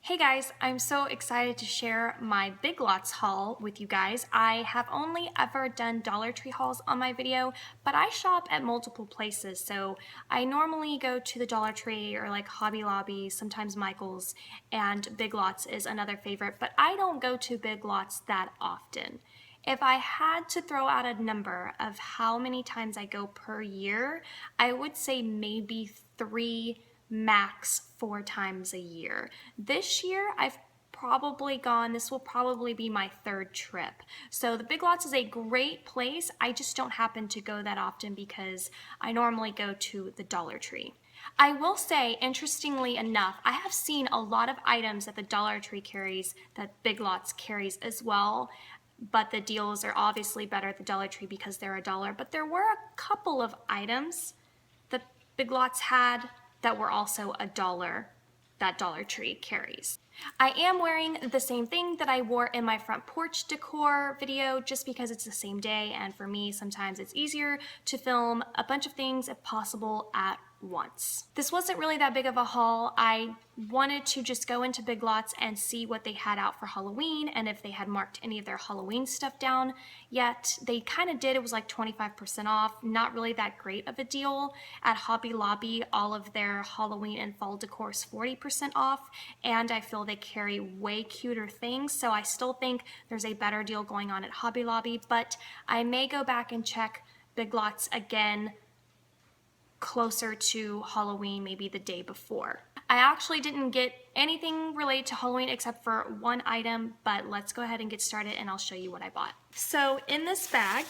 Hey guys, I'm so excited to share my Big Lots haul with you guys. I have only ever done Dollar Tree hauls on my video, but I shop at multiple places. So I normally go to the Dollar Tree or like Hobby Lobby, sometimes Michael's, and Big Lots is another favorite, but I don't go to Big Lots that often. If I had to throw out a number of how many times I go per year, I would say maybe 3, max 4 times a year. This year, I've probably gone, this will probably be my 3rd trip. So the Big Lots is a great place. I just don't happen to go that often because I normally go to the Dollar Tree. I will say, interestingly enough, I have seen a lot of items that the Dollar Tree carries that Big Lots carries as well, but the deals are obviously better at the Dollar Tree because they're $1. But there were a couple of items that Big Lots had that were also $1 that Dollar Tree carries. I am wearing the same thing that I wore in my front porch decor video just because it's the same day, and for me sometimes it's easier to film a bunch of things if possible at once. This wasn't really that big of a haul. I wanted to just go into Big Lots and see what they had out for Halloween and if they had marked any of their Halloween stuff down yet. They kind of did. It was like 25% off. Not really that great of a deal. At Hobby Lobby, all of their Halloween and fall decor is 40% off, and I feel they carry way cuter things, so I still think there's a better deal going on at Hobby Lobby, but I may go back and check Big Lots again closer to Halloween, maybe the day before. I actually didn't get anything related to Halloween except for one item, but let's go ahead and get started and I'll show you what I bought. So in this bag,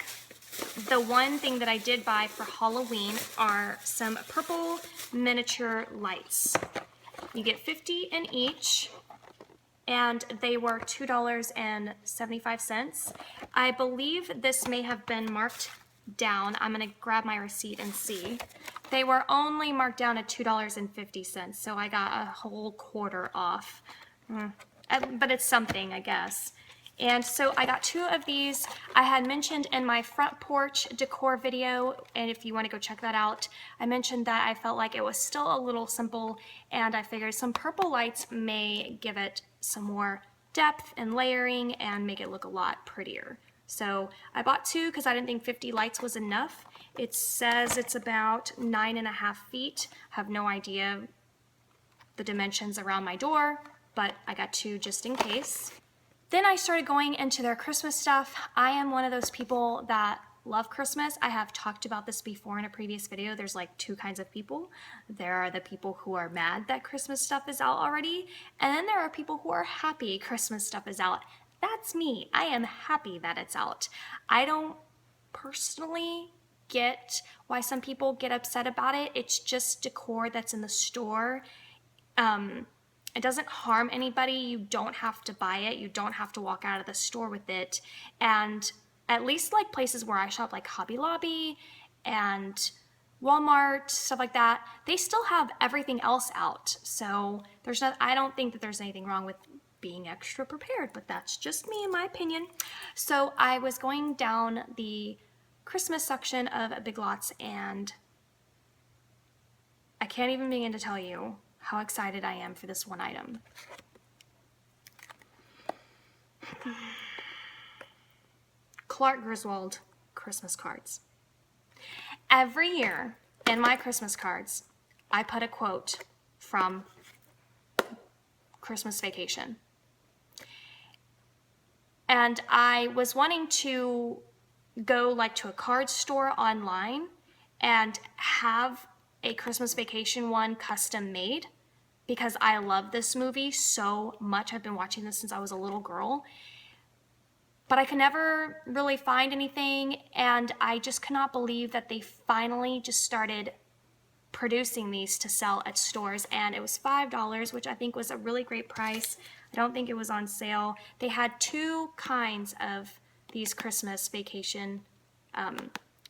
the one thing that I did buy for Halloween are some purple miniature lights. You get 50 in each, and they were $2.75. I believe this may have been marked down. I'm going to grab my receipt and see. They were only marked down at $2.50, so I got a whole quarter off. But it's something, I guess. And so I got 2 of these. I had mentioned in my front porch decor video, and if you want to go check that out, I mentioned that I felt like it was still a little simple, and I figured some purple lights may give it some more depth and layering and make it look a lot prettier. So I bought 2 because I didn't think 50 lights was enough. It says it's about 9.5 feet. I have no idea the dimensions around my door, but I got 2 just in case. Then I started going into their Christmas stuff. I am one of those people that love Christmas. I have talked about this before in a previous video. There's like 2 kinds of people. There are the people who are mad that Christmas stuff is out already, and then there are people who are happy Christmas stuff is out. That's me. I am happy that it's out. I don't personally get why some people get upset about it. It's just decor that's in the store. It doesn't harm anybody. You don't have to buy it. You don't have to walk out of the store with it. And at least like places where I shop, like Hobby Lobby and Walmart, stuff like that, they still have everything else out. So I don't think that there's anything wrong with being extra prepared, but that's just me in my opinion. So I was going down the Christmas section of Big Lots, and I can't even begin to tell you how excited I am for this one item. Clark Griswold Christmas cards. Every year in my Christmas cards, I put a quote from Christmas Vacation. And I was wanting to go like to a card store online and have a Christmas Vacation one custom made because I love this movie so much. I've been watching this since I was a little girl, but I could never really find anything, and I just could not believe that they finally just started producing these to sell at stores, and it was $5, which I think was a really great price. I don't think it was on sale. They had 2 kinds of these Christmas Vacation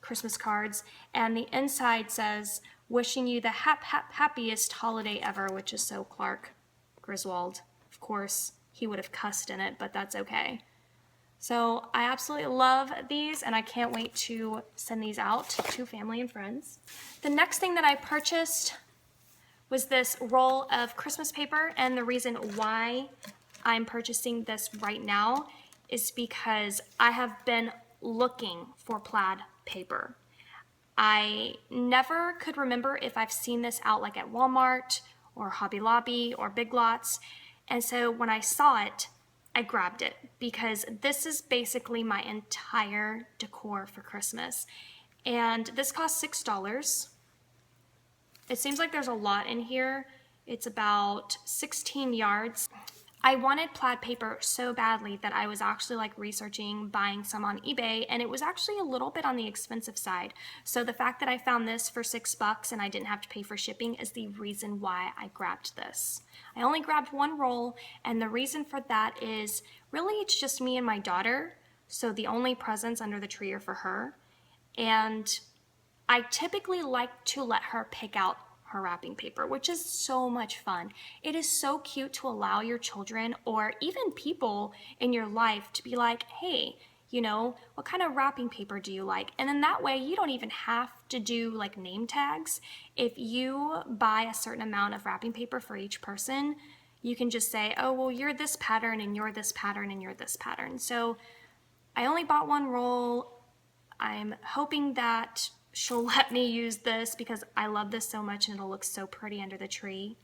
Christmas cards, and the inside says, "Wishing you the happiest holiday ever," which is so Clark Griswold. Of course, he would have cussed in it, but that's okay. So I absolutely love these, and I can't wait to send these out to family and friends. The next thing that I purchased was this roll of Christmas paper, and the reason why I'm purchasing this right now is because I have been looking for plaid paper. I never could remember if I've seen this out like at Walmart or Hobby Lobby or Big Lots, and so when I saw it, I grabbed it because this is basically my entire decor for Christmas. And this cost $6. It seems like there's a lot in here. It's about 16 yards. I wanted plaid paper so badly that I was actually like researching buying some on eBay, and it was actually a little bit on the expensive side. So the fact that I found this for $6 and I didn't have to pay for shipping is the reason why I grabbed this. I only grabbed one roll, and the reason for that is really it's just me and my daughter. So the only presents under the tree are for her. And I typically like to let her pick out her wrapping paper, which is so much fun. It is so cute to allow your children or even people in your life to be like, hey, you know, what kind of wrapping paper do you like? And then that way you don't even have to do like name tags. If you buy a certain amount of wrapping paper for each person, you can just say, oh, well, you're this pattern and you're this pattern and you're this pattern. So I only bought one roll. I'm hoping that she'll let me use this because I love this so much and it'll look so pretty under the tree.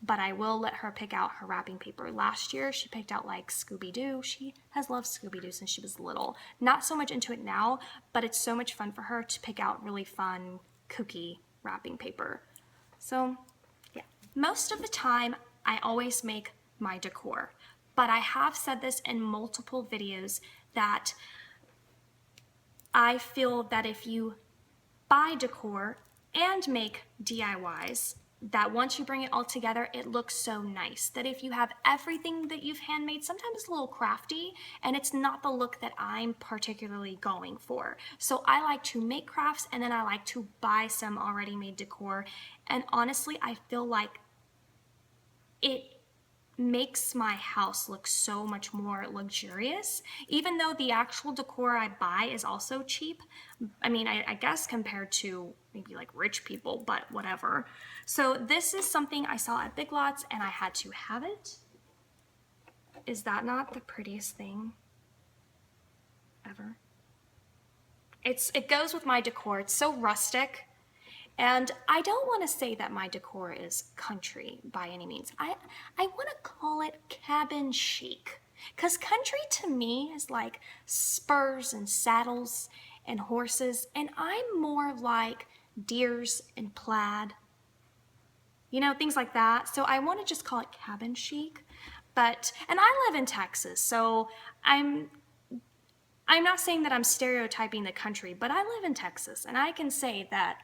But I will let her pick out her wrapping paper. Last year, she picked out like Scooby-Doo. She has loved Scooby-Doo since she was little. Not so much into it now, but it's so much fun for her to pick out really fun, kooky wrapping paper. So, yeah. Most of the time, I always make my decor. But I have said this in multiple videos that I feel that if you buy decor and make DIYs, that once you bring it all together, it looks so nice. That if you have everything that you've handmade, sometimes it's a little crafty and it's not the look that I'm particularly going for. So I like to make crafts and then I like to buy some already made decor. And honestly, I feel like it makes my house look so much more luxurious, even though the actual decor I buy is also cheap. I mean, I guess compared to maybe like rich people, but whatever. So this is something I saw at Big Lots and I had to have it. Is that not the prettiest thing ever? It goes with my decor. It's so rustic. And I don't want to say that my decor is country by any means. I want to call it cabin chic. Because country to me is like spurs and saddles and horses. And I'm more like deers and plaid. You know, things like that. So I want to just call it cabin chic. And I live in Texas, so I'm not saying that I'm stereotyping the country, but I live in Texas. And I can say that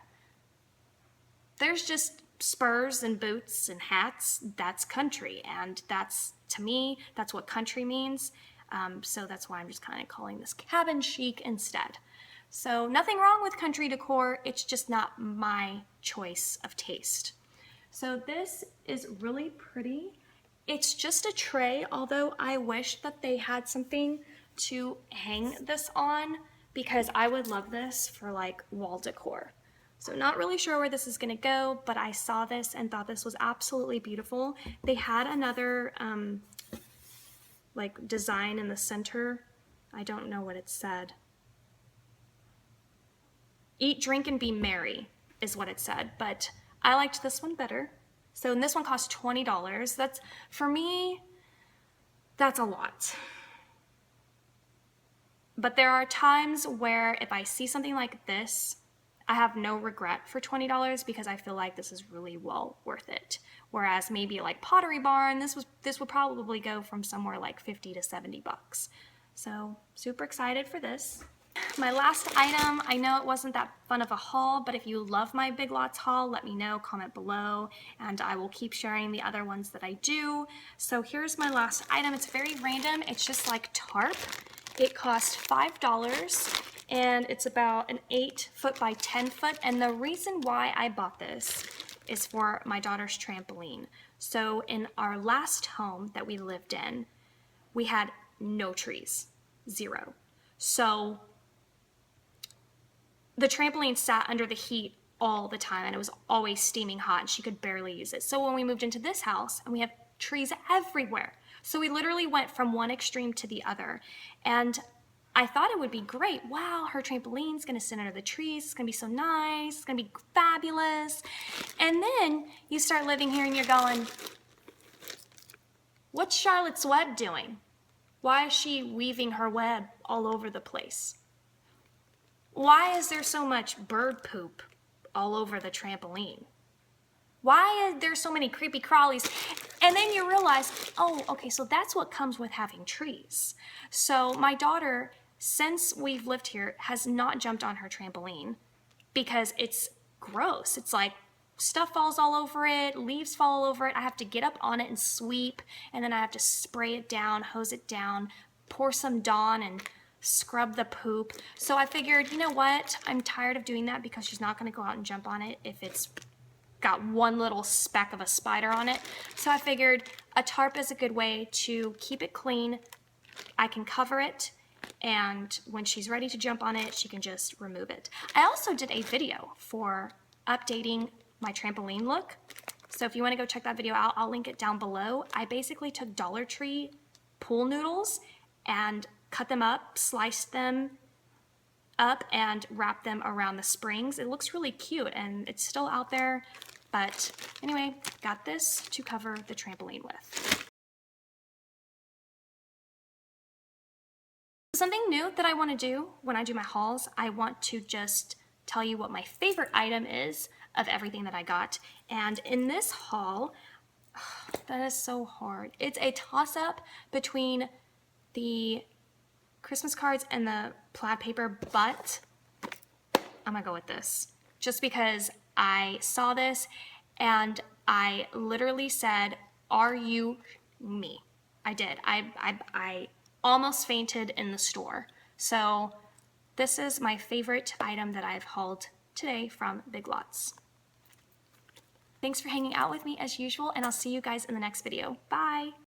there's just spurs and boots and hats. That's country. And that's, to me, that's what country means. So that's why I'm just kind of calling this cabin chic instead. So nothing wrong with country decor. It's just not my choice of taste. So this is really pretty. It's just a tray, although I wish that they had something to hang this on because I would love this for like wall decor. So not really sure where this is going to go, but I saw this and thought this was absolutely beautiful. They had another like design in the center. I don't know what it said. Eat, drink, and be merry is what it said, but I liked this one better. So and this one cost $20. That's, for me, that's a lot. But there are times where if I see something like this, I have no regret for $20 because I feel like this is really well worth it. Whereas maybe like Pottery Barn, this would probably go from somewhere like 50 to 70 bucks. So super excited for this. My last item, I know it wasn't that fun of a haul, but if you love my Big Lots haul, let me know, comment below, and I will keep sharing the other ones that I do. So here's my last item. It's very random. It's just like tarp. It cost $5. And it's about an 8-foot by 10-foot. And the reason why I bought this is for my daughter's trampoline. So in our last home that we lived in, we had no trees, 0. So the trampoline sat under the heat all the time, and it was always steaming hot and she could barely use it. So when we moved into this house, and we have trees everywhere, so we literally went from one extreme to the other. And I thought it would be great. Wow, her trampoline's gonna sit under the trees. It's gonna be so nice. It's gonna be fabulous. And then you start living here and you're going, what's Charlotte's Web doing? Why is she weaving her web all over the place? Why is there so much bird poop all over the trampoline? Why are there so many creepy crawlies? And then you realize, oh, okay, so that's what comes with having trees. So my daughter, since we've lived here, has not jumped on her trampoline because it's gross. It's like stuff falls all over it, leaves fall all over it. I have to get up on it and sweep, and then I have to spray it down, hose it down, pour some Dawn and scrub the poop. So I figured, you know what? I'm tired of doing that because she's not gonna go out and jump on it if it's got one little speck of a spider on it. So I figured a tarp is a good way to keep it clean. I can cover it, and when she's ready to jump on it, she can just remove it. I also did a video for updating my trampoline look. So if you want to go check that video out, I'll link it down below. I basically took Dollar Tree pool noodles and cut them up, sliced them up, and wrapped them around the springs. It looks really cute, and it's still out there. But anyway, got this to cover the trampoline with. Something new that I want to do when I do my hauls, I want to just tell you what my favorite item is of everything that I got. And in this haul, that is so hard. It's a toss-up between the Christmas cards and the plaid paper, but I'm gonna go with this just because I saw this and I literally said, are you me? I did. I almost fainted in the store. So this is my favorite item that I've hauled today from Big Lots. Thanks for hanging out with me as usual, and I'll see you guys in the next video. Bye!